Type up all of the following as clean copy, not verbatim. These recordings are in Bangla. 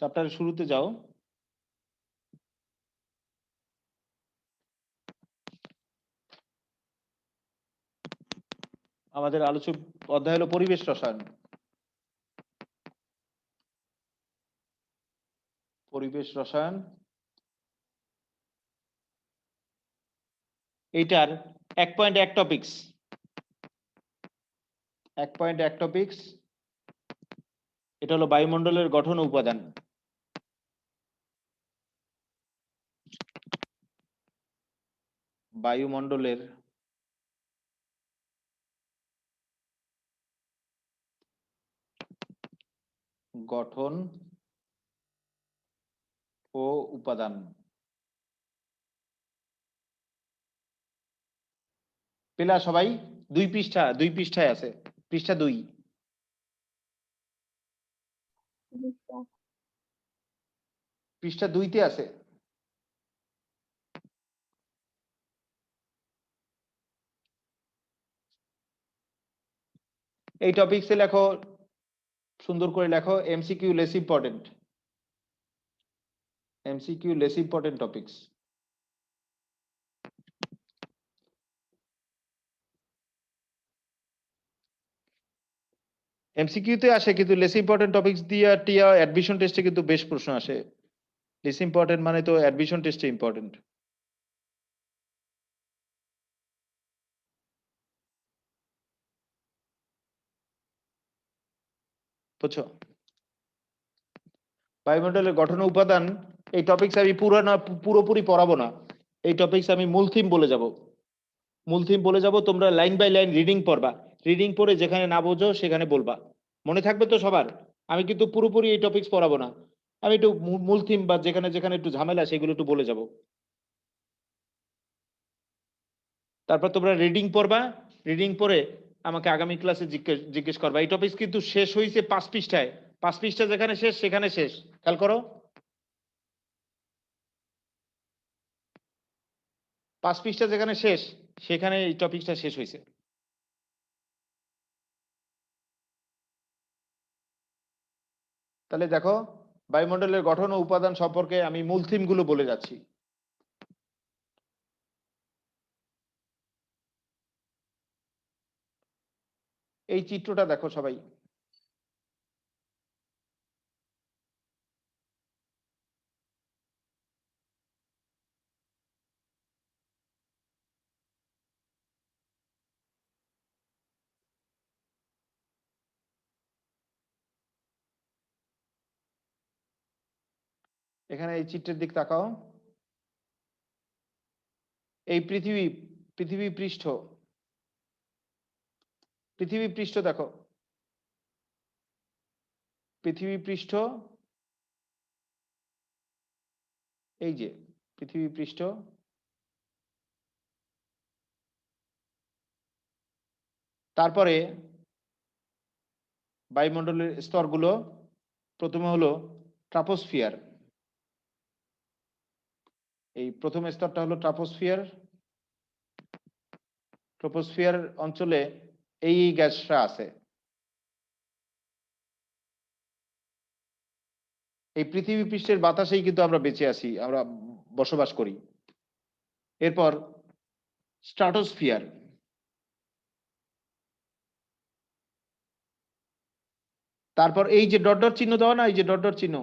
চ্যাপ্টারের শুরুতে যাও। আমাদের আলোচ্য অধ্যায় হলো পরিবেশ রসায়ন। পরিবেশ রসায়ন এইটার 1.1 টপিকস, 1.1 টপিকস। এটা হলো বায়ুমণ্ডলের গঠন ও উপাদান। বায়ুমণ্ডলের গঠন ও উপাদান। পেলা সবাই? 2 পৃষ্ঠায় আছে, পৃষ্ঠা 2। পৃষ্ঠা 2-তে আছে। এই টপিকসে লেখো, সুন্দর করে লেখো MCQ less important, MCQ less important topics. এমসিকিউতে আসে কিন্তু লেস ইম্পর্টেন্ট টপিকস দিয়ে টিয়া অ্যাডমিশন টেস্টে কিন্তু বেশ প্রশ্ন আসে। লেস ইম্পর্টেন্ট মানে তো অ্যাডমিশন টেস্টে ইম্পর্টেন্ট। বুঝছো? বায়ুমণ্ডলের গঠন ও উপাদান এই টপিকস আমি পুরোপুরি পড়াবো না। এই টপিকস আমি মূল থিম বলে যাব, মূল থিম বলে যাব। তোমরা লাইন বাই লাইন রিডিং পড়বা, রিডিং পড়ে যেখানে না বোঝো সেখানে বলবা। মনে থাকবে তো সবার? আমি কিন্তু পুরোপুরি এই টপিকস পড়াবো না, আমি একটু মূল থিম বা যেখানে যেখানে একটু ঝামেলা সেগুলো একটু বলে যাব। তারপর তোমরা রিডিং পড়বা, রিডিং পড়ে আমাকে আগামী ক্লাসে জিজ্ঞেস করবা। এই টপিকস কিন্তু শেষ হয়েছে 5 পৃষ্ঠায়, 5 পৃষ্ঠা যেখানে শেষ সেখানে শেষ। খেয়াল করো, 5 পৃষ্ঠা যেখানে শেষ সেখানে এই টপিকটা শেষ হয়েছে। তাহলে দেখো, বায়ুমণ্ডলের গঠন ও উপাদান সম্পর্কে আমি মূল থিম গুলো বলে যাচ্ছি। এই চিত্রটা দেখো সবাই। এখানে এই চিত্রের দিক তাকাও। এই পৃথিবী পৃষ্ঠ, পৃথিবী পৃষ্ঠ দেখো, পৃথিবী পৃষ্ঠ, এই যে পৃথিবী পৃষ্ঠ। তারপরে বায়ুমণ্ডলের স্তরগুলো, প্রথমে হলো ট্রাপোস্ফিয়ার। এই প্রথম স্তরটা হলো ট্রাপোস্ফিয়ার। ট্রপোস্ফিয়ার অঞ্চলে এই গ্যাসটা আছে। এই পৃথিবী পৃষ্ঠের বাতাসেই কিন্তু আমরা বেঁচে আছি, আমরা বসবাস করি। এরপর স্ট্রাটোস্ফিয়ার। তারপর এই যে ডট ডট চিহ্ন দেওয়া না, এই যে ডট ডট চিহ্ন,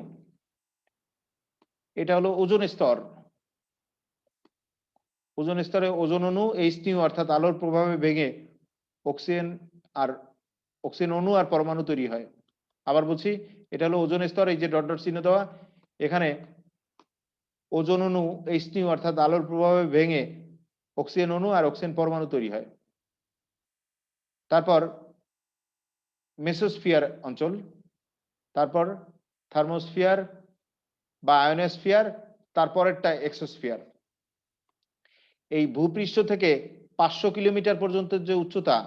এটা হলো ওজোন স্তর। ওজোন স্তরে ওজোন অণু H2 অর্থাৎ আলোর প্রভাবে ভেঙে অক্সিজেন অণু আর পরমাণু তৈরি হয়। আবার বলছি, এটা হলো ওজোন স্তর, এই যে ডট ডট চিহ্ন দেওয়া, এখানে ওজোন অণু H2 অর্থাৎ আলোর প্রভাবে ভেঙে অক্সিজেন অণু আর অক্সিজেন পরমাণু তৈরি হয়। তারপর মেসোস্ফিয়ার অঞ্চল, তারপর থার্মোস্ফিয়ার বা আয়োনোস্ফিয়ার, তারপরেরটা এক্সোস্ফিয়ার। এই ভূপৃষ্ঠ থেকে 500 কিলোমিটার পর্যন্ত যে উচ্চতা,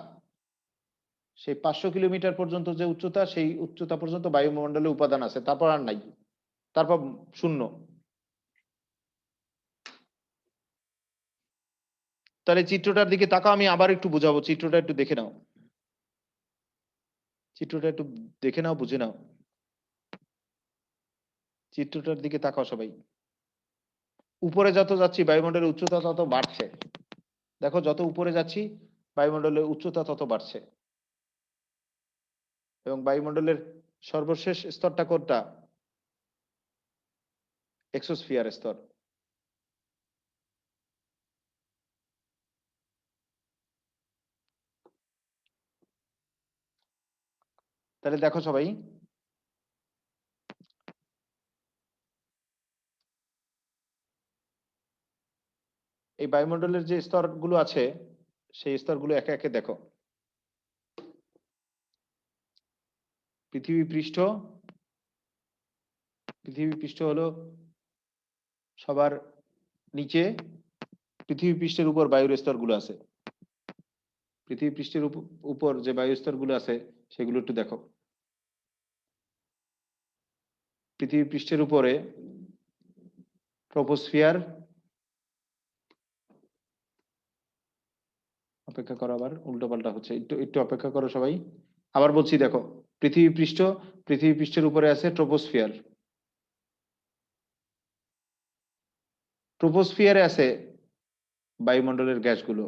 সেই 500 কিলোমিটার পর্যন্ত যে উচ্চতা, সেই উচ্চতা পর্যন্ত বায়ুমণ্ডলে উপাদান আছে, তারপর আর নাই, তারপর শূন্য। তাহলে চিত্রটার দিকে তাকাও, আমি আবার একটু বুঝাবো, চিত্রটা একটু দেখে নাও, চিত্রটা একটু দেখে নাও, বুঝে নাও। চিত্রটার দিকে তাকাও সবাই। উপরে যত যাচ্ছি বায়ুমণ্ডলের উচ্চতা তত বাড়ছে। দেখো যত উপরে যাচ্ছি বায়ুমণ্ডলের উচ্চতা তত বাড়ছে, এবং বায়ুমণ্ডলের সর্বশেষ স্তরটা কোনটা? এক্সোস্ফিয়ার স্তর। তাহলে দেখো সবাই, এই বায়ুমণ্ডলের যে স্তরগুলো আছে সেই স্তরগুলো একে একে দেখো। পৃথিবী পৃষ্ঠ, পৃথিবী পৃষ্ঠ হলো সবার নিচে, পৃথিবী পৃষ্ঠের উপর বায়ুর স্তরগুলো আছে। পৃথিবী পৃষ্ঠের উপর যে বায়ু স্তরগুলো আছে সেগুলো একটু দেখো। পৃথিবী পৃষ্ঠের উপরে ট্রপোস্ফিয়ার, অপেক্ষা করো, আবার উল্টো পাল্টা হচ্ছে, একটু একটু অপেক্ষা করো সবাই। আবার বলছি দেখো, পৃথিবী পৃষ্ঠ, পৃথিবী পৃষ্ঠের উপরে আছে ট্রপোস্ফিয়ার, ট্রপোস্ফিয়ারে আছে বায়ুমণ্ডলের গ্যাসগুলো।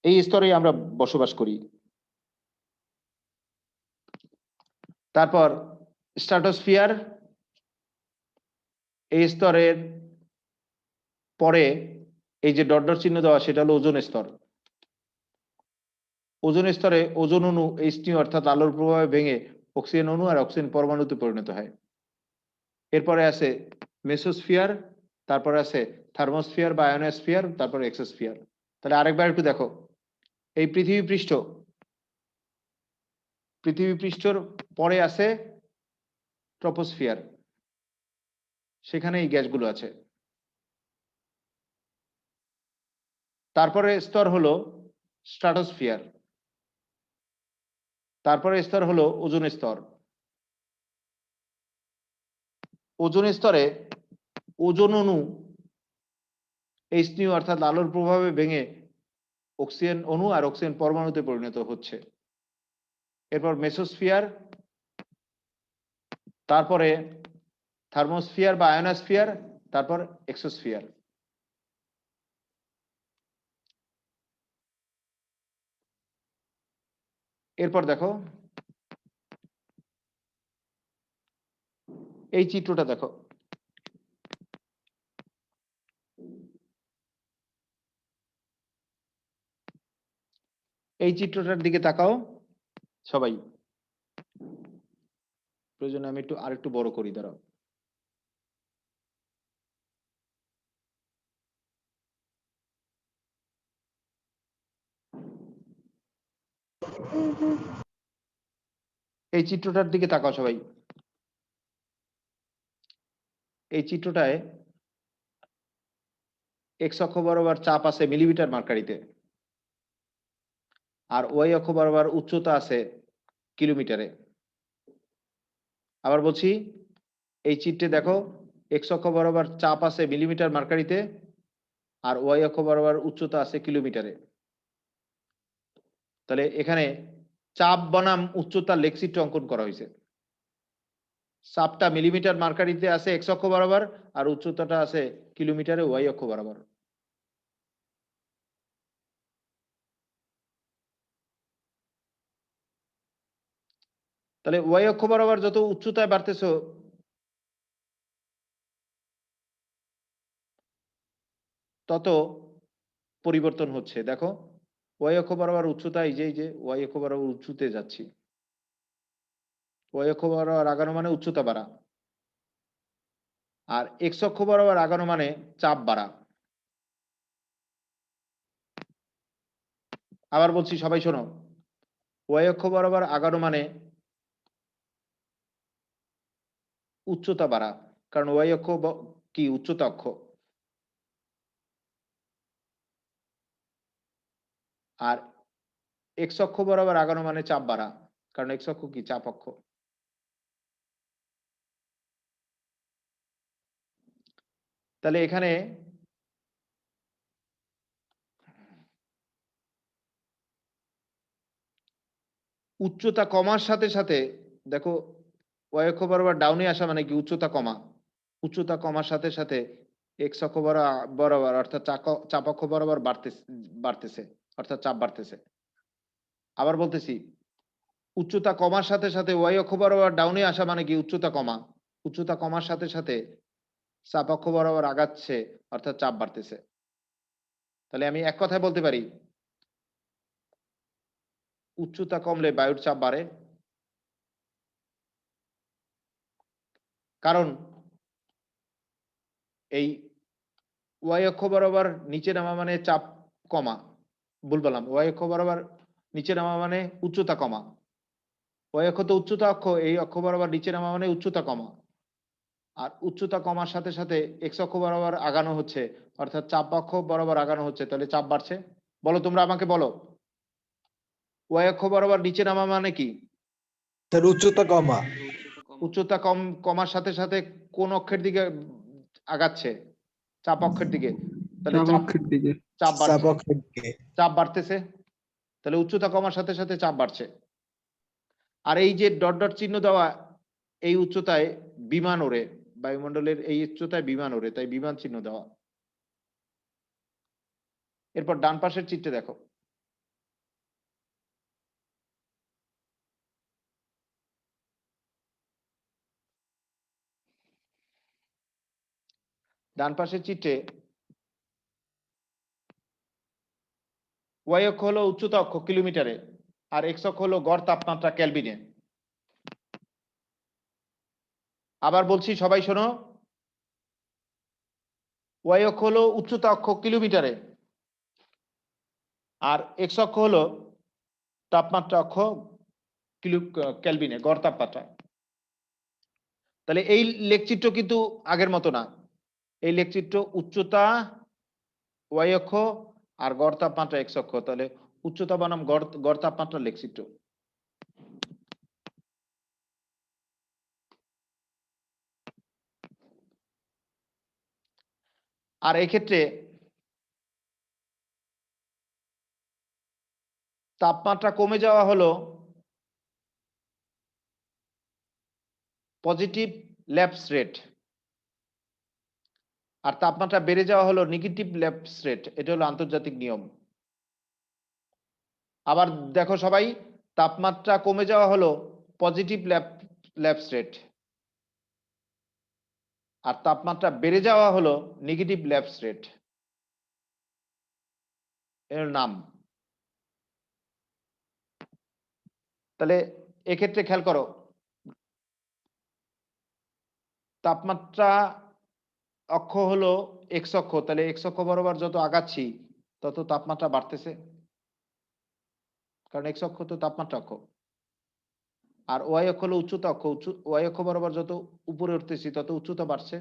এই স্তরেই আমরা বসবাস করি। তারপর স্ট্রাটোস্ফিয়ার, এই স্তরের পরে এই যে ডট ডট চিহ্ন দেওয়া সেটা হলো ওজোন স্তর। ওজোন স্তরে ওজোন অণু H2 অর্থাৎ আলোর প্রভাবে ভেঙে অক্সিজেন অণু আর অক্সিজেন পরমাণুতে পরিণত হয়। এরপরে আছে মেসোস্ফিয়ার, তারপরে আছে থার্মোস্ফিয়ার বা আয়োনোস্ফিয়ার, তারপরে এক্সোস্ফিয়ার। তাহলে আরেকবার একটু দেখো, এই পৃথিবী পৃষ্ঠ, পৃথিবী পৃষ্ঠর পরে আছে ট্রপোস্ফিয়ার, সেখানে এই গ্যাসগুলো আছে। তারপরে স্তর হলো স্ট্রাটোস্ফিয়ার, তারপরে স্তর হলো ওজোন স্তর। ওজোন স্তরে ওজোন অণু H2 অর্থাৎ আলোর প্রভাবে ভেঙে অক্সিজেন অণু আর অক্সিজেন পরমাণুতে পরিণত হচ্ছে। এরপর মেসোস্ফিয়ার, তারপরে থার্মোস্ফিয়ার বা আয়োনোস্ফিয়ার, তারপর এক্সোস্ফিয়ার। এরপর দেখো এই চিত্রটা দেখো, এই চিত্রটার দিকে তাকাও সবাই। প্রয়োজনে আমি একটু আরেকটু বড় করি, দাঁড়াও। এই চিত্রটার দিকে তাকাও সবাই। এই চিত্রটায় এক্স অক্ষ বরাবর চাপ আছে মিলিমিটার মার্কারিতে, আর ওয়াই অক্ষ বরাবর উচ্চতা আছে কিলোমিটারে। আবার বলছি, এই চিত্রে দেখো এক্স অক্ষ বরাবর চাপ আছে মিলিমিটার মার্কারিতে, আর ওয়াই অক্ষ বরাবর উচ্চতা আছে কিলোমিটারে। তাহলে এখানে চাপ বনাম উচ্চতার লেখচিত্র অঙ্কন করা হয়েছে। চাপটা মিলিমিটার মার্কারিতে আছে এক্স অক্ষ বরাবর, আর উচ্চতাটা আছে কিলোমিটারে ওয়াই অক্ষ বরাবর। তাহলে ওয়াই অক্ষ বরাবর যত উচ্চতায় বাড়তেছ তত পরিবর্তন হচ্ছে। দেখো ওয়াই অক্ষ বরাবর উচ্চতা, এই যে ওয়াই অক্ষ বরাবর উঁচুতে যাচ্ছি, ওয়াই অক্ষ বরাবর আগানো মানে উচ্চতা বাড়া, আর এক্স অক্ষ বরাবর আগানো মানে চাপ বাড়া। আবার বলছি সবাই শোনো, ওয়াই অক্ষ বরাবর আগানো মানে উচ্চতা বাড়া, কারণ ওয়াই অক্ষ কি উচ্চতা অক্ষ, আর এক্স অক্ষ বরাবর আগানো মানে চাপ বাড়া, কারণ এক্স অক্ষ কি চাপ অক্ষ। তাহলে এখানে উচ্চতা কমার সাথে সাথে দেখো ওয়াই অক্ষ বরাবর ডাউনে আসা মানে কি উচ্চতা কমা, উচ্চতা কমার সাথে সাথে এক্স অক্ষ বরাবর অর্থাৎ চাপ অক্ষ বরাবর বাড়তেছে অর্থাৎ চাপ বাড়তেছে। আবার বলতেছি, উচ্চতা কমার সাথে সাথে ওয়াই অক্ষ বরাবর ডাউনে আসা মানে কি উচ্চতা কমা, উচ্চতা কমার সাথে সাথে চাপ অক্ষ বরাবর আগাচ্ছে অর্থাৎ চাপ বাড়তেছে। তাহলে আমি এক কথায় বলতে পারি, উচ্চতা কমলে বায়ুর চাপ বাড়ে, কারণ এই ওয়াই অক্ষ বরাবর নিচে নামা মানে চাপ কমা, ভুল বললাম, ওয়াই অক্ষ বরাবর নিচে নামা মানে উচ্চতা কমা, ওয়াই অক্ষ তো উচ্চতা অক্ষ, এই অক্ষ বরাবর নিচে নামা মানে উচ্চতা কমা, আর উচ্চতা কমার সাথে সাথে এক্স অক্ষ বরাবর আগানো হচ্ছে অর্থাৎ চাপ অক্ষ বরাবর আগানো হচ্ছে, তাহলে চাপ বাড়ছে। বলো তোমরা আমাকে বলো, ওয়াই অক্ষ বরাবর নিচে নামা মানে কি? স্যার উচ্চতা কমা। উচ্চতা কমার সাথে সাথে কোন অক্ষের দিকে আগাচ্ছে? চাপ অক্ষের দিকে, তাহলে চাপ দিকে। চাপ বাড়ছে, চাপকের দিকে। চাপ বাড়তেছে, তাহলে উচ্চতা কমার সাথে সাথে চাপ বাড়ছে। আর এই যে ডট ডট চিহ্ন দেওয়া, এই উচ্চতায় বিমান ওড়ে, বায়ুমণ্ডলের এই উচ্চতায় বিমান ওড়ে, তাই বিমান চিহ্ন দেওয়া। এরপর ডান পাশের চিত্রে দেখো, ডান পাশের চিত্রে ওয়াই অক্ষ হলো উচ্চতা অক্ষ কিলোমিটারে, আর এক্স অক্ষ হলো গড় তাপমাত্রা কেলভিনে। আবার বলছি, সবাই শোনো, ওয়াই অক্ষ হলো উচ্চতা অক্ষ কিলোমিটারে, আর এক্স অক্ষ হলো তাপমাত্রা অক্ষ কেলভিনে, গড় তাপমাত্রা। তাহলে এই লেখচিত্র কিন্তু আগের মতো না, এই লেখচিত্র উচ্চতা ওয়াই অক্ষ আর গড় তাপমাত্রা এক্স অক্ষ, তাহলে উচ্চতা বনাম গড় তাপমাত্রা লেখচিত্র। আর এই ক্ষেত্রে তাপমাত্রা কমে যাওয়া হলো পজিটিভ ল্যাপস রেট, আর তাপমাত্রা বেড়ে যাওয়া হলো নেগেটিভ ল্যাপস রেট, এটা হলো আন্তর্জাতিক নিয়ম। আবার দেখো সবাই, তাপমাত্রা কমে যাওয়া হলো পজিটিভ ল্যাপস রেট, আর তাপমাত্রা বেড়ে যাওয়া হলো নেগেটিভ ল্যাপস রেট, এর নাম। তাহলে এক্ষেত্রে খেয়াল করো, তাপমাত্রা অক্ষ হলো এক্স অক্ষ, তাহলে এক্স অক্ষ বরাবর যত আগাচ্ছি তত তাপমাত্রা বাড়তেছে, কারণ এক্স অক্ষ তো তাপমাত্রা অক্ষ। আর ওয়াই অক্ষ হলো উচ্চতা অক্ষ, ওয়াই অক্ষ বরাবর যত উপরে উঠতেছি তত উচ্চতা বাড়ছে।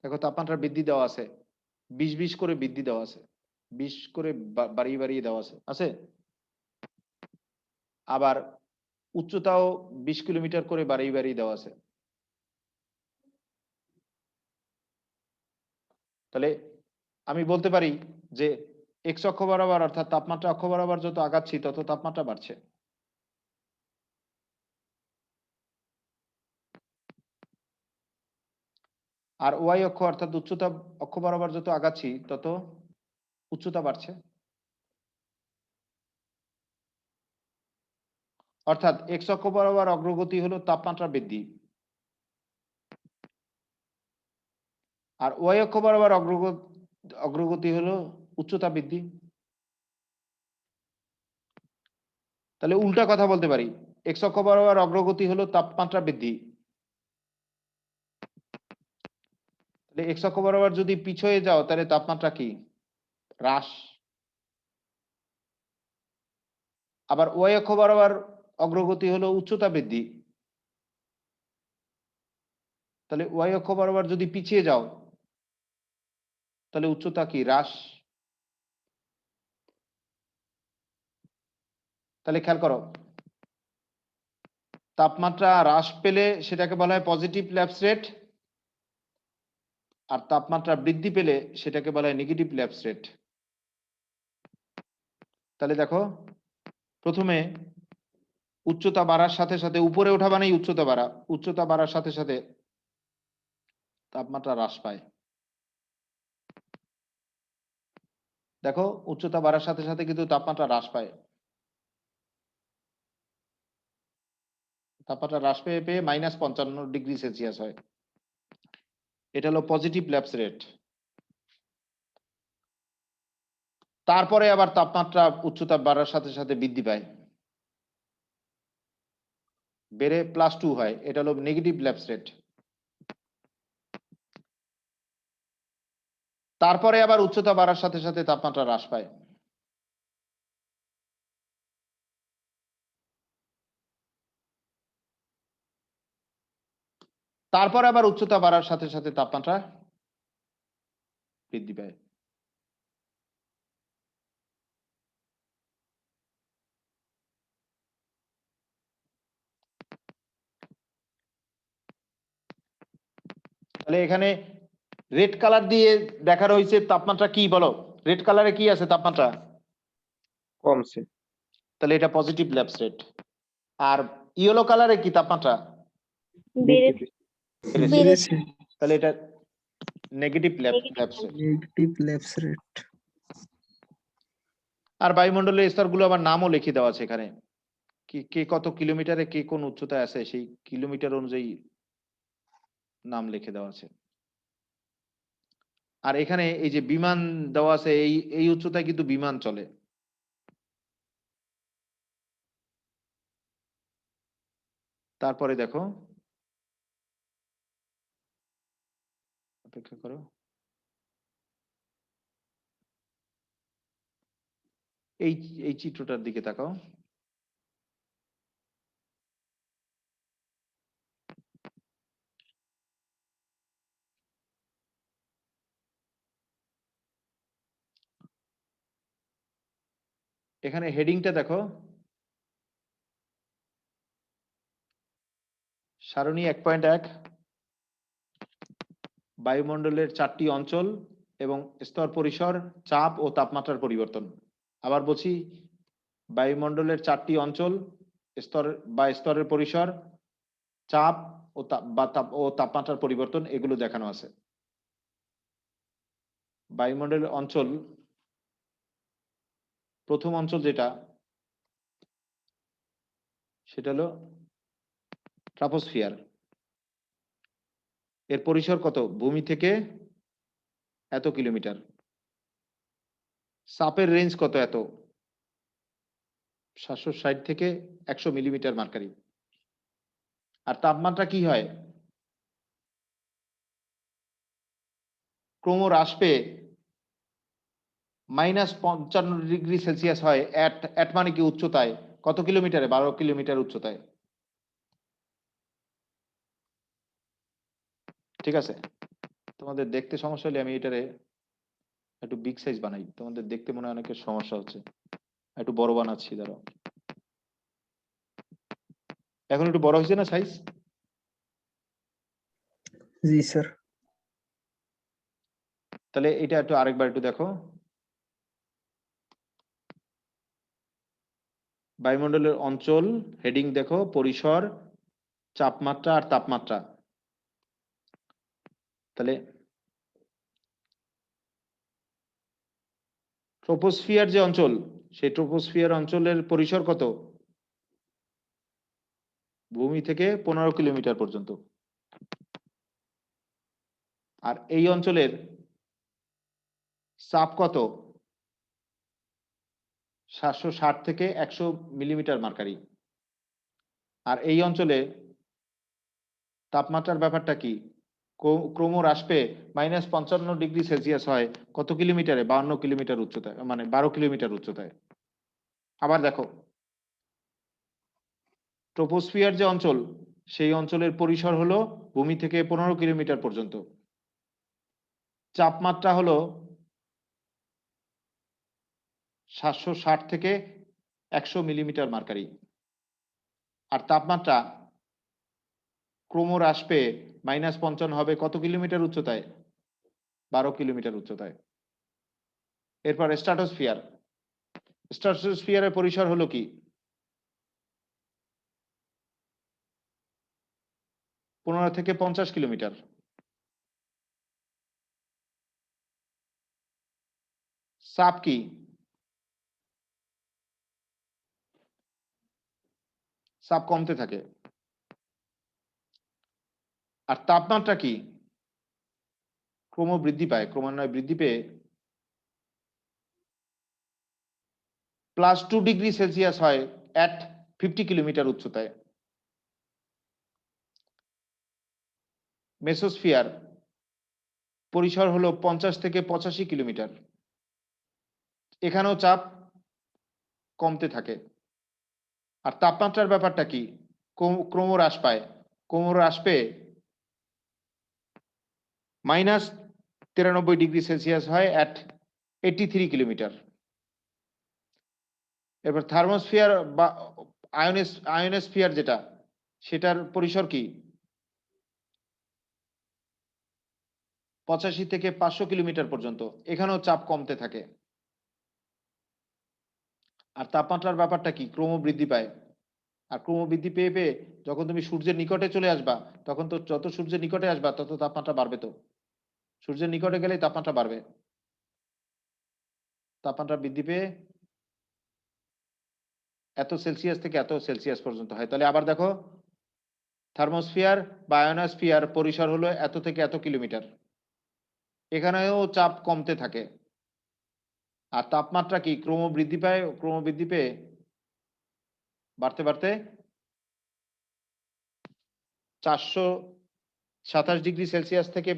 দেখো তাপমাত্রা বৃদ্ধি দেওয়া আছে, 20 করে বৃদ্ধি দেওয়া আছে, 20 করে বাড়িয়ে বাড়িয়ে দেওয়া আছে। আবার উচ্চতাও 20 কিলোমিটার করে বাড়িয়ে বাড়িয়ে দেওয়া আছে। তাহলে আমি বলতে পারি যে এক্স অক্ষ বরাবর অর্থাৎ তাপমাত্রা অক্ষ বরাবর যত আগাচ্ছি তত তাপমাত্রা বাড়ছে। আর ওয়াই অক্ষ অর্থাৎ উচ্চতা অক্ষ বরাবর যত আগাচ্ছি তত উচ্চতা বাড়ছে। অর্থাৎ এক্স অক্ষ বরাবর অগ্রগতি হলো তাপমাত্রা বৃদ্ধি, আর ওয়াই অক্ষ বরাবর অগ্রগতি হলো উচ্চতা বৃদ্ধি। তাহলে উল্টা কথা বলতে পারি, এক্স অক্ষ বরাবর অগ্রগতি হলো তাপমাত্রা বৃদ্ধি, তাহলে এক্স অক্ষ বরাবর যদি পিছিয়ে যাও তাহলে তাপমাত্রা কি? হ্রাস। আবার ওয়াই অক্ষ বরাবর অগ্রগতি হলো উচ্চতা বৃদ্ধি, তাহলে ওয়াই অক্ষ বরাবর যদি পিছিয়ে যাও তাহলে উচ্চতা কি? হ্রাস। তাহলে খেয়াল করো, তাপমাত্রা হ্রাস পেলে সেটাকে বলা হয় পজিটিভ ল্যাপস রেট, আর তাপমাত্রা বৃদ্ধি পেলে সেটাকে বলা হয় নেগেটিভ ল্যাপস রেট। তাহলে দেখো, প্রথমে উচ্চতা বাড়ার সাথে সাথে উপরে ওঠা মানেই উচ্চতা বাড়া, উচ্চতা বাড়ার সাথে সাথে তাপমাত্রা হ্রাস পায়। দেখো উচ্চতা বাড়ার সাথে সাথে কিন্তু তাপমাত্রা হ্রাস পায়, তাপমাত্রা হ্রাস পেয়ে পেয়ে -55°C হয়। এটা হলো পজিটিভ ল্যাপস রেট। তারপরে আবার তাপমাত্রা উচ্চতা বাড়ার সাথে সাথে বৃদ্ধি পায়, বেড়ে +2 হয়, এটা হলো নেগেটিভ ল্যাপস রেট। তারপরে আবার উচ্চতা বাড়ার সাথে সাথে তাপমাত্রা হ্রাস পায়। তারপরে আবার উচ্চতা বাড়ার সাথে সাথে তাপমাত্রা বৃদ্ধি পায়। তাহলে এখানে রেড কালার দিয়ে দেখানো হয়েছে তাপমাত্রা কি, বলো রেড কালারে কি আছে তাপমাত্রা? কমছে। তাহলে এটা পজিটিভ ল্যাপস রেট। আর ইয়েলো কালারে কি তাপমাত্রা? বেড়েছে। বেড়েছে। তাহলে এটা negative lapse rate. Negative lapse rate. আর বায়ুমণ্ডলের স্তরগুলো আবার নামও লিখে দেওয়া আছে এখানে, কে কত কিলোমিটারে কে কোন উচ্চতায় আছে সেই কিলোমিটার অনুযায়ী নাম লিখে দেওয়া আছে। আর এখানে এই যে বিমান দেওয়া আছে, এই উচ্চতায় কিন্তু বিমান চলে। তারপরে দেখো, অপেক্ষা করো, এই চিত্রটার দিকে তাকাও। এখানে হেডিংটা দেখো, সারণী 1.1 বায়ুমণ্ডলের 4টি অঞ্চল এবং স্তর পরিসর, চাপ ও তাপমাত্রার পরিবর্তন। আবার বলছি, বায়ুমণ্ডলের 4টি অঞ্চল, স্তরের পরিসর, চাপ ও তাপমাত্রার পরিবর্তন, এগুলো দেখানো আছে। বায়ুমণ্ডলের অঞ্চল, প্রথম অঞ্চল যেটা, সেটা হলো ট্রপোস্ফিয়ার। এর পরিসর কত? ভূমি থেকে এত কিলোমিটার। চাপের রেঞ্জ কত? এত 760 থেকে 100 মিলিমিটার মার্কারি। আর তাপমাত্রা কি হয়? ক্রম হ্রাস পেয়ে -55°C হয়। এট মানে কি উচ্চতায়, কত কিলোমিটারে? 12 কিলোমিটার উচ্চতায়। ঠিক আছে, তোমাদের দেখতে সমস্যা হলে আমি এটারে একটু বিগ সাইজ বানাই, তোমাদের দেখতে মনে হয় অনেকের সমস্যা হচ্ছে, একটু বড় বানাচ্ছি, দাঁড়াও। এখন একটু বড় হয়েছে না সাইজ? জি স্যার। তাহলে এটা একটু আরেকবার একটু দেখো। বায়ুমণ্ডলের অঞ্চল, হেডিং দেখো, পরিসর, চাপমাত্রা আর তাপমাত্রা। তাহলে ট্রপোস্ফিয়ার যে অঞ্চল, সেই ট্রপোস্ফিয়ার অঞ্চলের পরিসর কত? ভূমি থেকে 15 কিলোমিটার পর্যন্ত। আর এই অঞ্চলের চাপ কত? 760 থেকে 100 মিলিমিটার মার্কারি। আর এই অঞ্চলে তাপমাত্রার ব্যাপারটা কি? ক্রম হ্রাস পেয়ে -55°C হয় কত কিলোমিটারে? 52 কিলোমিটার উচ্চতায়, মানে 12 কিলোমিটার উচ্চতায়। আবার দেখো, ট্রপোস্ফিয়ার যে অঞ্চল, সেই অঞ্চলের পরিসর হলো ভূমি থেকে 15 কিলোমিটার পর্যন্ত। চাপমাত্রা হলো 760 থেকে 100 মিলিমিটার মার্কারি। আর তাপমাত্রা ক্রম হ্রাস পেয়ে -55 হবে কত কিলোমিটার উচ্চতায়? 12 কিলোমিটার উচ্চতায়। এরপর স্ট্রাটোস্ফিয়ার। স্ট্রাটোস্ফিয়ারের পরিসর হলো কি? 15 থেকে 50 কিলোমিটার। চাপ কি? চাপ কমতে থাকে। আর তাপমাত্রা কি? ক্রম বৃদ্ধি পায়, ক্রমান্বয়ে বৃদ্ধি পেয়ে +2 ডিগ্রি সেলসিয়াস হয় অ্যাট 50 কিলোমিটার উচ্চতায়। মেসোস্ফিয়ার পরিসর হলো 50 থেকে 85 কিলোমিটার। এখানেও চাপ কমতে থাকে। আর তাপমাত্রার ব্যাপারটা কি? ক্রমহ্রাস পায়, ক্রমহ্রাস পেয়ে -93 ডিগ্রি সেলসিয়াস হয় অ্যাট 83 কিলোমিটার। এবার থার্মোস্ফিয়ার বা আয়োনোস্ফিয়ার যেটা, সেটার পরিসর কি? 85 থেকে 500 কিলোমিটার পর্যন্ত। এখানেও চাপ কমতে থাকে। আর তাপমাত্রার ব্যাপারটা কি? ক্রম বৃদ্ধি পায়। আর ক্রম বৃদ্ধি পেয়ে পেয়ে যখন তুমি সূর্যের নিকটে চলে আসবা, তখন তো যত সূর্যের নিকটে আসবা তত তাপমাত্রা বাড়বে। তো সূর্যের নিকটে গেলেই তাপমাত্রা বাড়বে। তাপমাত্রা বৃদ্ধি পেয়ে এত সেলসিয়াস থেকে এত সেলসিয়াস পর্যন্ত হয়। তাহলে আবার দেখো, থার্মোস্ফিয়ার বা আয়োনোস্ফিয়ার পরিসর হলো এত থেকে এত কিলোমিটার। এখানেও চাপ কমতে থাকে। আর তাপমাত্রা কি? ক্রম বৃদ্ধি পায়, ক্রম বৃদ্ধি পেয়ে বাড়তে বাড়তে 427 ডিগ্রি সেলসিয়াস থেকে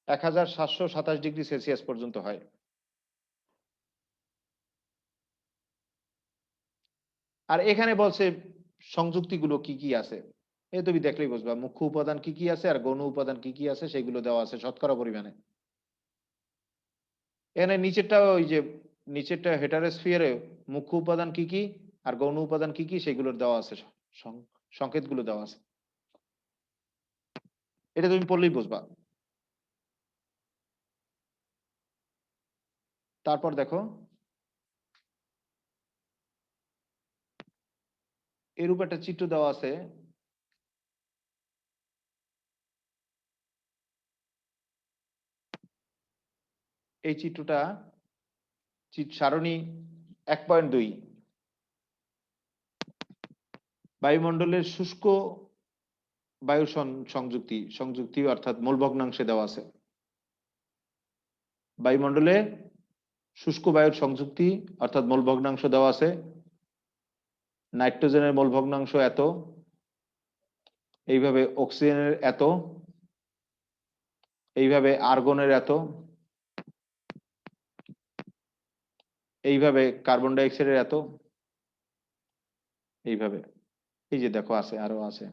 1727 ডিগ্রি সেলসিয়াস পর্যন্ত হয়। আর এখানে বলছে সংযুক্তিগুলো কি কি আছে। এই তুমি দেখলেই বুঝবা মুখ্য উপাদান কি কি আছে আর গৌণ উপাদান কি কি আছে, সেগুলো দেওয়া আছে শতকরা পরিমাণে। এখানে নিচেরটা, ওই যে নিচেরটা হেটারোস্ফিয়ারে মুখ্য উপাদান কি কি আর গৌণ উপাদান কি কি সেগুলোর দেওয়া আছে, সংকেতগুলো দেওয়া আছে। এটা তুমি পড়লেই বুঝবা। তারপর দেখো, এরূপ একটা চিত্র দেওয়া আছে। এই চিত্রটা সারণী 1.2 বায়ুমণ্ডলের শুষ্ক বায়ু সংযুক্তি অর্থাৎ মোল ভগ্নাংশে দেওয়া আছে। বায়ুমণ্ডলে শুষ্ক বায়ুর সংযুক্তি অর্থাৎ মোল ভগ্নাংশ দেওয়া আছে। নাইট্রোজেনের মোল ভগ্নাংশ এত, এইভাবে অক্সিজেনের এত, এইভাবে আর্গনের এত, এইভাবে কার্বন ডাই অক্সাইডের এত, এইভাবে। এই যে দেখো আছে, আরো আছে।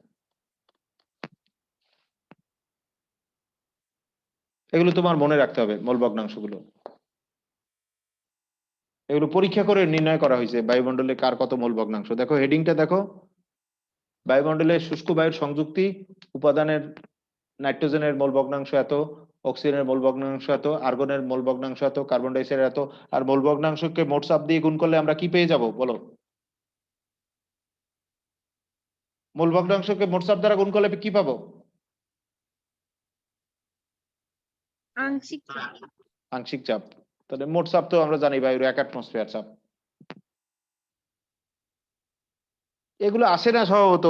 এগুলো তোমার মনে রাখতে হবে, মোল ভগ্নাংশগুলো। এগুলো পরীক্ষা করে নির্ণয় করা হয়েছে বায়ুমণ্ডলে কার কত মোল ভগ্নাংশ। দেখো হেডিংটা দেখো, বায়ুমণ্ডলে শুষ্ক বায়ুর সংযুক্তি উপাদানের নাইট্রোজেনের মোল ভগ্নাংশ এত, অক্সিজেনের মোল ভগ্নাংশ এত, আর্গনের মোল ভগ্নাংশ এত, কার্বন ডাই অক্সাইডের এত। আর মোল ভগ্নাংশকে মোট চাপ দিয়ে গুণ করলে আমরা কি পেয়ে যাব বলো? মোল ভগ্নাংশকে মোট চাপ দ্বারা গুণ করলে কি পাবো? আংশিক চাপ। আংশিক চাপ। তাহলে মোট চাপ তো আমরা জানি বায়ুর 1 অ্যাটমসফিয়ার চাপ। এগুলো আসে না স্বভাবত,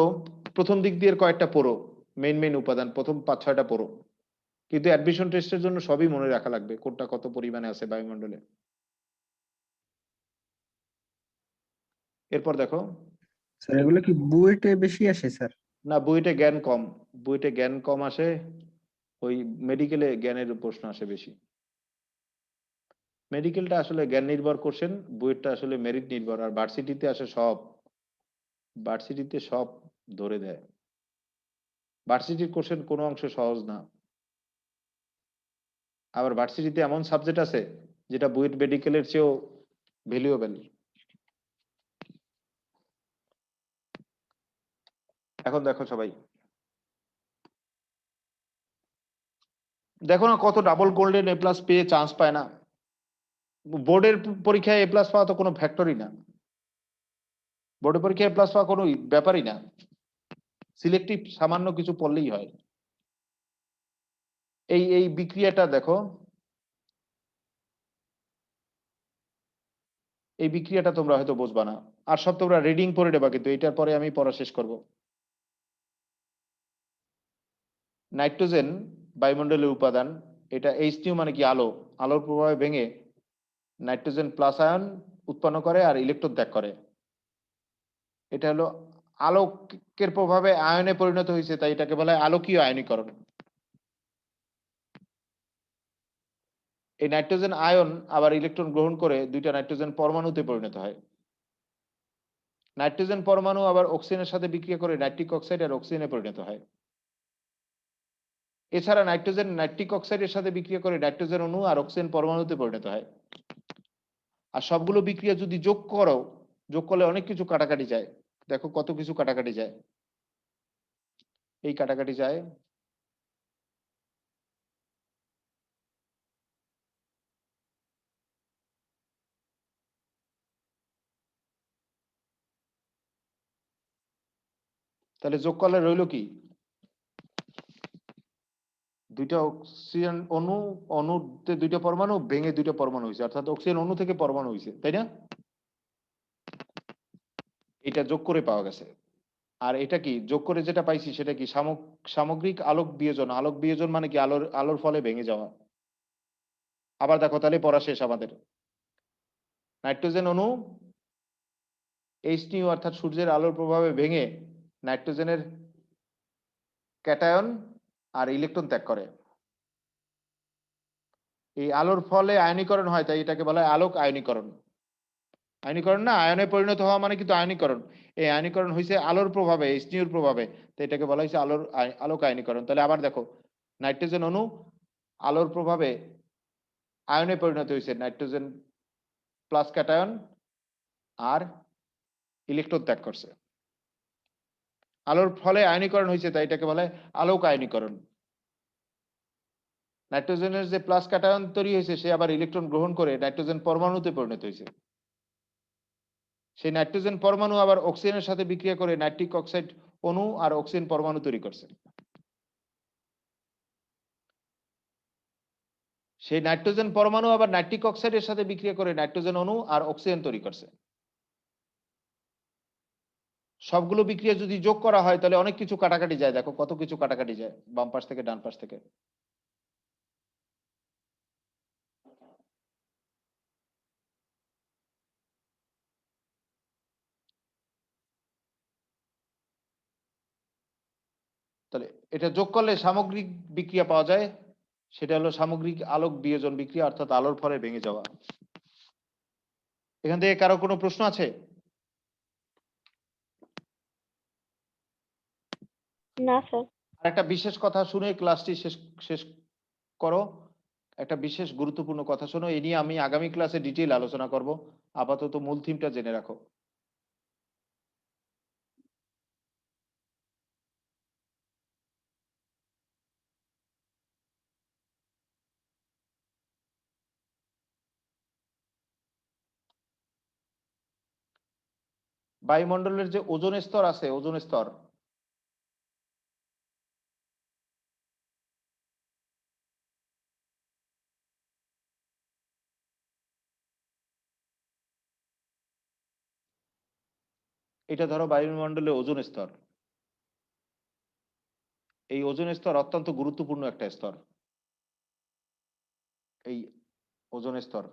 প্রথম দিক দিয়ে কয়েকটা পড়ো, মেইন উপাদান প্রথম 5-6টা পড়ো। কিন্তু অ্যাডমিশন টেস্টের জন্য সবই মনে রাখা লাগবে, কোনটা কত পরিমাণে আছে বায়ুমণ্ডলে। এরপর দেখো, স্যার এগুলো কি বুয়েটে বেশি আসে স্যার? না বুয়েটে জ্ঞান কম, বুয়েটে জ্ঞান কম আসে, ওই মেডিকেলে জ্ঞানের প্রশ্ন আসে বেশি। মেডিকেলটা আসলে জ্ঞান নির্ভর কোশ্চেন, বুয়েটটা আসলে মেরিট নির্ভর। আর ভার্সিটিতে আসে সব, ভার্সিটিতে সব ধরে দেয়। ভার্সিটির কোশ্চেন কোনো অংশ সহজ না। আবার ভার্সিটিতে এমন সাবজেক্ট আছে যেটা বুয়েট মেডিকেলের চেয়েও ভ্যালুয়েবল। এখন দেখো সবাই, দেখো না কত ডাবল গোল্ডেন এ প্লাস পেয়ে চান্স পায় না। বোর্ডের পরীক্ষায় এ প্লাস পাওয়া তো কোনো ফ্যাক্টরই না, বোর্ডের পরীক্ষায় এ প্লাস পাওয়া কোনো ব্যাপারই না। সিলেক্টিভ সামান্য কিছু পড়লেই হয়। এই বিক্রিয়াটা দেখো, এই বিক্রিয়াটা তোমরা হয়তো বুঝবা না, আর সব তোমরা রিডিং পড়ে নেবা, কিন্তু এটার পরে আমি পড়া শেষ করব। নাইট্রোজেন বায়ুমণ্ডলের উপাদান, এটা H2 মানে কি আলো, আলোর প্রভাবে ভেঙে নাইট্রোজেন প্লাস আয়ন উৎপন্ন করে আর ইলেকট্রন ত্যাগ করে। এটা হলো আলোকের প্রভাবে আয়নে পরিণত হয়েছে, তাই এটাকে বলা হয় আলোকীয় আয়নীকরণ। এই নাইট্রোজেন আয়ন আবার ইলেকট্রন গ্রহণ করে দুইটা নাইট্রোজেন পরমাণুতে পরিণত হয়। নাইট্রোজেন পরমাণু আবার অক্সিজেনের সাথে বিক্রিয়া করে নাইট্রিক অক্সাইড আর অক্সিজেনে পরিণত হয়। এছাড়া নাইট্রোজেন নাইট্রিক অক্সাইডের সাথে বিক্রিয়া করে নাইট্রোজেন অণু আর অক্সিজেন পরমাণুতে পরিণত হয়। আর সবগুলো বিক্রিয়া যদি যোগ করো, যোগ করলে অনেক কিছু কাটাকাটি যায়। দেখো কত কিছু কাটাকাটি যায়, এই কাটাকাটি যায়। তাহলে যোগ করলে রইল কি, দুইটা অক্সিজেন অণু, অণুতে দুইটা পরমাণু ভেঙে দুইটা পরমাণু হয়েছে, অর্থাৎ অক্সিজেন অণু থেকে পরমাণু হয়েছে, তাই না? এটা যোগ করে পাওয়া গেছে। আর এটা কি যোগ করে যেটা পাইছি সেটা কি সামগ্রিক আলোক বিয়োজন। আলোক বিয়োজন মানে কি আলোর আলোর ফলে ভেঙে যাওয়া। আবার দেখো, তাহলে পড়া শেষ আমাদের। নাইট্রোজেন অণু H2 অর্থাৎ সূর্যের আলোর প্রভাবে ভেঙে নাইট্রোজেনের ক্যাটায়ন আর ইলেকট্রন ত্যাগ করে। এই আলোর ফলে আয়নীকরণ হয়, তাই এটাকে বলা হয় আলোক আয়নীকরণ। আয়নীকরণ না, আয়নে পরিণত হওয়া মানে কিন্তু আয়নীকরণ। এই আয়নীকরণ হয়েছে আলোর প্রভাবে, H2 এর প্রভাবে, তো এটাকে বলা হয়েছে আলোক আয়নীকরণ। তাহলে আবার দেখো, নাইট্রোজেন অণু আলোর প্রভাবে আয়নে পরিণত হয়েছে, নাইট্রোজেন প্লাস ক্যাটায়ন আর ইলেকট্রন ত্যাগ করছে। আলোর ফলে আয়নীকরণ হয়েছে, তাই এটাকে বলা হয় আলোক আয়নীকরণ। নাইট্রোজেনের যে প্লাস ক্যাটায়ন তৈরি হয়েছে, সে আবার ইলেকট্রন গ্রহণ করে নাইট্রোজেন পরমাণুতে পরিণত হয়েছে। সেই নাইট্রোজেন পরমাণু আবার অক্সিজেনের সাথে বিক্রিয়া করে নাইট্রিক অক্সাইড অণু আর অক্সিজেন পরমাণু তৈরি করছে। সেই নাইট্রোজেন পরমাণু আবার নাইট্রিক অক্সাইডের সাথে বিক্রিয়া করে নাইট্রোজেন অণু আর অক্সিজেন তৈরি করছে। সবগুলো বিক্রিয়া যদি যোগ করা হয় তাহলে অনেক কিছু কাটাকাটি যায়। দেখো কত কিছু কাটাকাটি যায় বাম পাশ থেকে ডান পাশ থেকে। তাহলে এটা যোগ করলে সামগ্রিক বিক্রিয়া পাওয়া যায়, সেটা হলো সামগ্রিক আলোক বিয়োজন বিক্রিয়া, অর্থাৎ আলোর ফলে ভেঙে যাওয়া। এখান থেকে কারো কোনো প্রশ্ন আছে? না স্যার। আর একটা বিশেষ কথা শুনে ক্লাসটি শেষ শেষ করো। একটা বিশেষ গুরুত্বপূর্ণ কথা শোনো, এই নিয়ে আমি আগামী ক্লাসে ডিটেইল আলোচনা করব। আপাতত মূল থিমটা জেনে রাখো। বায়ুমণ্ডলের যে ওজোন স্তর আছে, ওজোন স্তর, এটা ধরো বায়ুমণ্ডলের ওজোন স্তর। এই ওজোন স্তর অত্যন্ত গুরুত্বপূর্ণ একটা স্তর। এই ওজোন স্তর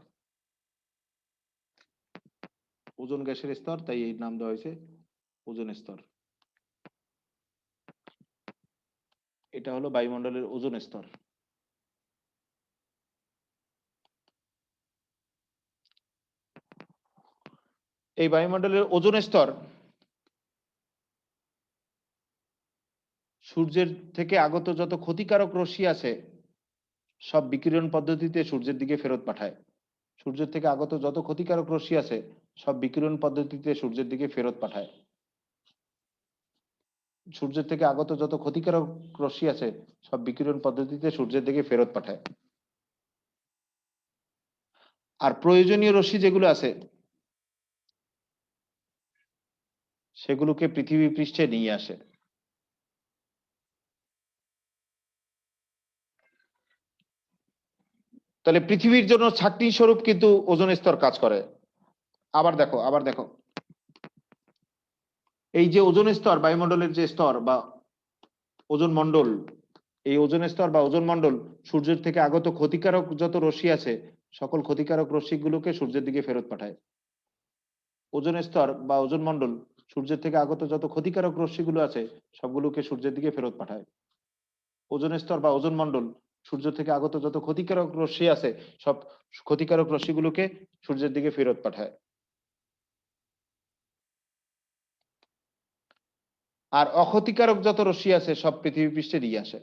ওজোন গ্যাসের স্তর, তাই এই নাম দেওয়া হয়েছে ওজোন স্তর। এটা হলো বায়ুমণ্ডলের ওজোন স্তর। এই বায়ুমণ্ডলের ওজোন স্তর সূর্যের থেকে আগত যত ক্ষতিকারক রশ্মি আছে সব বিকিরণ পদ্ধতিতে সূর্যের দিকে ফেরত পাঠায়। সূর্যের থেকে আগত যত ক্ষতিকারক রশ্মি আছে সব বিকিরণ পদ্ধতিতে সূর্যের দিকে ফেরত পাঠায়। সূর্যের থেকে আগত যত ক্ষতিকারক রশ্মি আছে সব বিকিরণ পদ্ধতিতে সূর্যের দিকে ফেরত পাঠায়। আর প্রয়োজনীয় রশ্মি যেগুলো আছে সেগুলোকে পৃথিবী পৃষ্ঠে নিয়ে আসে। তাহলে পৃথিবীর জন্য ছাঁকনি স্বরূপ কিন্তু ওজোন স্তর কাজ করে। আবার দেখো এই যে ওজোন স্তর, বায়ুমণ্ডলের যে স্তর বা ওজোন মণ্ডল, এই ওজোন স্তর বা ওজোন মণ্ডল সূর্যের থেকে আগত ক্ষতিকারক যত রশ্মি আছে সকল ক্ষতিকারক রশ্মিগুলোকে সূর্যের দিকে ফেরত পাঠায়। ওজোন স্তর বা ওজোন মণ্ডল সূর্যের থেকে আগত যত ক্ষতিকারক রশ্মিগুলো আছে সবগুলোকে সূর্যের দিকে ফেরত পাঠায়। ওজোন স্তর বা ওজোন মণ্ডল সূর্য থেকে আগত যত ক্ষতিকারক রশ্মি আছে সব ক্ষতিকারক রশ্মিগুলোকে সূর্যের দিকে ফেরত পাঠায়। আর অক্ষতিকারক যত রশ্মি আছে সব পৃথিবী পৃষ্ঠে দিয়ে আসে।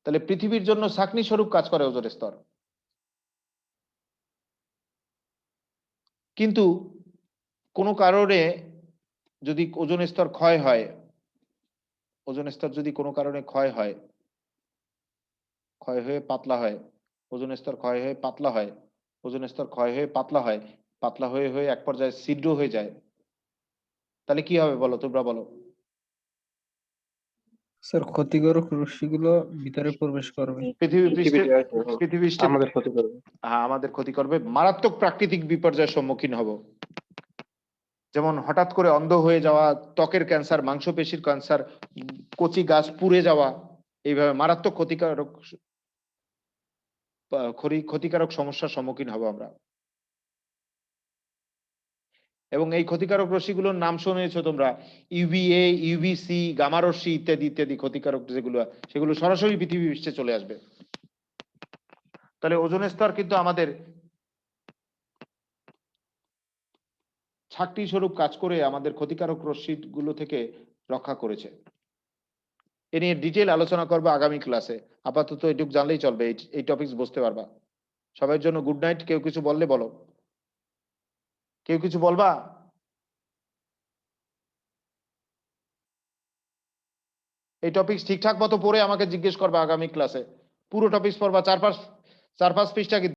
তাহলে পৃথিবীর জন্য ছাঁকনি স্বরূপ কাজ করে ওজোন স্তর। কিন্তু কোনো কারণে যদি ওজোন স্তর ক্ষয় হয়, ওজোন স্তর যদি কোনো কারণে ক্ষয় হয়ে পাতলা হয়, ওজোন স্তর ক্ষয় হয়ে পাতলা হয়, ওজোন স্তর ক্ষয় হয়ে পাতলা হয়, পাতলা হয়ে এক পর্যায়ে ছিদ্র হয়ে যায়, তাহলে কি হবে বলো, তোমরা বলো। স্যার ক্ষতিকারক রশ্মিগুলো ভিতরে প্রবেশ করবে। পৃথিবী পৃষ্ঠে পৃথিবীতে আসবে, আমাদের ক্ষতি করবে। হ্যাঁ, আমাদের ক্ষতি করবে, মারাত্মক প্রাকৃতিক বিপর্যয়ের সম্মুখীন হব। যেমন হঠাৎ করে অন্ধ হয়ে যাওয়া, ত্বকের ক্যান্সার, মাংসপেশির ক্যান্সার, কচি গাছ পুড়ে যাওয়া, এইভাবে মারাত্মক ক্ষতিকারক সমস্যার সম্মুখীন হব আমরা। এবং এই ক্ষতিকারক রশ্মিগুলোর নাম শুনেছো তোমরা, ইউভিএ, ইউভিসি, গামা রশ্মি ইত্যাদি ইত্যাদি ক্ষতিকারক যেগুলো, সেগুলো সরাসরি পৃথিবী পৃষ্ঠে চলে আসবে। তাহলে ওজোন স্তর কিন্তু আমাদের ছাঁকনি স্বরূপ কাজ করে আমাদের ক্ষতিকারক রশ্মিগুলো থেকে রক্ষা করেছে। এ নিয়ে ডিটেল আলোচনা করবো আগামী ক্লাসে। আপাতত এটুকু জানলেই চলবে, এই টপিকস বুঝতে পারবা। সবার জন্য গুড নাইট। কেউ কিছু বললে বলো, কেউ কিছু বলবা? এই টপিকস ঠিকঠাক মতো পড়ে আমাকে জিজ্ঞেস করবা আগামী ক্লাসে। পুরো টপিকস পড়বা, 4-5 পৃষ্ঠা।